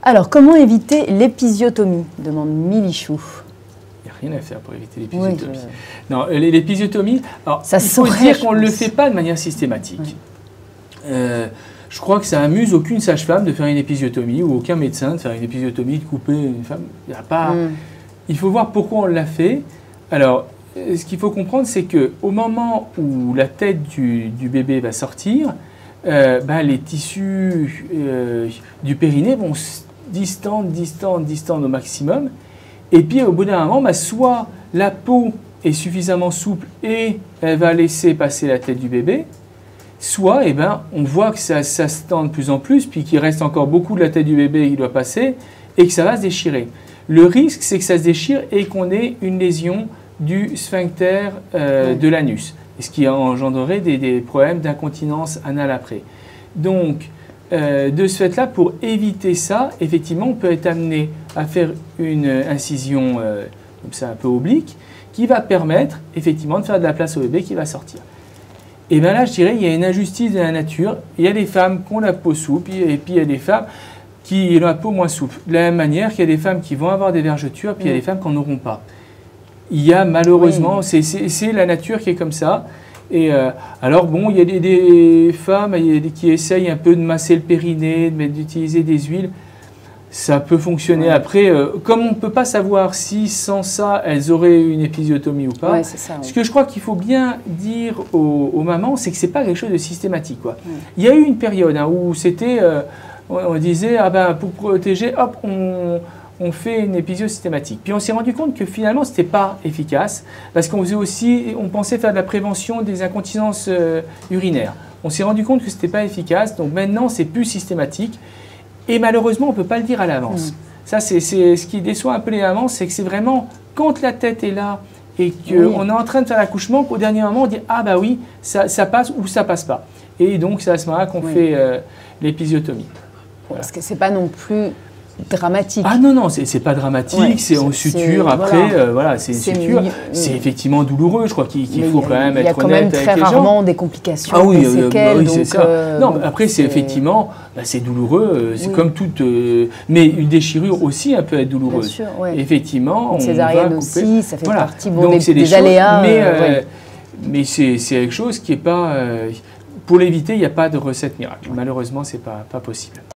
Alors, comment éviter l'épisiotomie, demande Milichou. Il n'y a rien à faire pour éviter l'épisiotomie. Oui, Non, l'épisiotomie, alors, ça il faut saurait, dire qu'on ne le fait pas de manière systématique. Oui. Je crois que ça amuse aucune sage-femme de faire une épisiotomie ou aucun médecin de faire une épisiotomie, de couper une femme. Il y a pas. Il faut voir pourquoi on l'a fait. Alors, ce qu'il faut comprendre, c'est qu'au moment où la tête du bébé va sortir, les tissus du périnée vont se distendre au maximum. Et puis, au bout d'un moment, soit la peau est suffisamment souple et elle va laisser passer la tête du bébé, soit on voit que ça se tend de plus en plus, puis qu'il reste encore beaucoup de la tête du bébé qui doit passer, et que ça va se déchirer. Le risque, c'est que ça se déchire et qu'on ait une lésion du sphincter de l'anus, ce qui engendrerait des problèmes d'incontinence anale après. Donc, de ce fait-là, pour éviter ça, effectivement, on peut être amené à faire une incision comme ça un peu oblique, qui va permettre effectivement de faire de la place au bébé qui va sortir. Et bien là, je dirais, il y a une injustice de la nature. Il y a des femmes qui ont la peau souple, et puis il y a des femmes qui ont la peau moins souple. De la même manière qu'il y a des femmes qui vont avoir des vergetures, puis il y a des femmes qui n'en auront pas. Il y a malheureusement, c'est la nature qui est comme ça. Et alors bon, il y a des femmes qui essayent un peu de masser le périnée, d'utiliser des huiles. Ça peut fonctionner. Après, comme on ne peut pas savoir si sans ça, elles auraient une épisiotomie ou pas, ce que je crois qu'il faut bien dire aux mamans, c'est que ce n'est pas quelque chose de systématique, quoi. Il y a eu une période où c'était, on disait, pour protéger, hop, on fait une épisio systématique. Puis on s'est rendu compte que finalement, ce n'était pas efficace, parce qu'on faisait aussi, on pensait faire de la prévention des incontinences urinaires. On s'est rendu compte que ce n'était pas efficace, donc maintenant, c'est plus systématique. Et malheureusement, on ne peut pas le dire à l'avance. Ça, c'est ce qui déçoit un peu les mamans, c'est que c'est vraiment quand la tête est là et qu'on est en train de faire l'accouchement, qu'au dernier moment, on dit « Ah bah oui, ça passe ou ça passe pas ». Et donc, c'est à ce moment-là qu'on fait l'épisiotomie. Voilà. Parce que ce n'est pas non plus dramatique. Ah non, c'est pas dramatique, c'est en suture après, voilà, c'est une suture. C'est effectivement douloureux, je crois qu'il faut quand même être honnête avec les gens. Il y a quand même très rarement des complications, des séquelles. C'est ça. Non, après, c'est effectivement, c'est douloureux, c'est comme toute... mais une déchirure aussi, elle peut être douloureuse. Bien sûr, effectivement, une césarienne aussi, ça fait partie des aléas. Mais c'est quelque chose qui n'est pas... pour l'éviter, il n'y a pas de recette miracle. Malheureusement, ce n'est pas possible.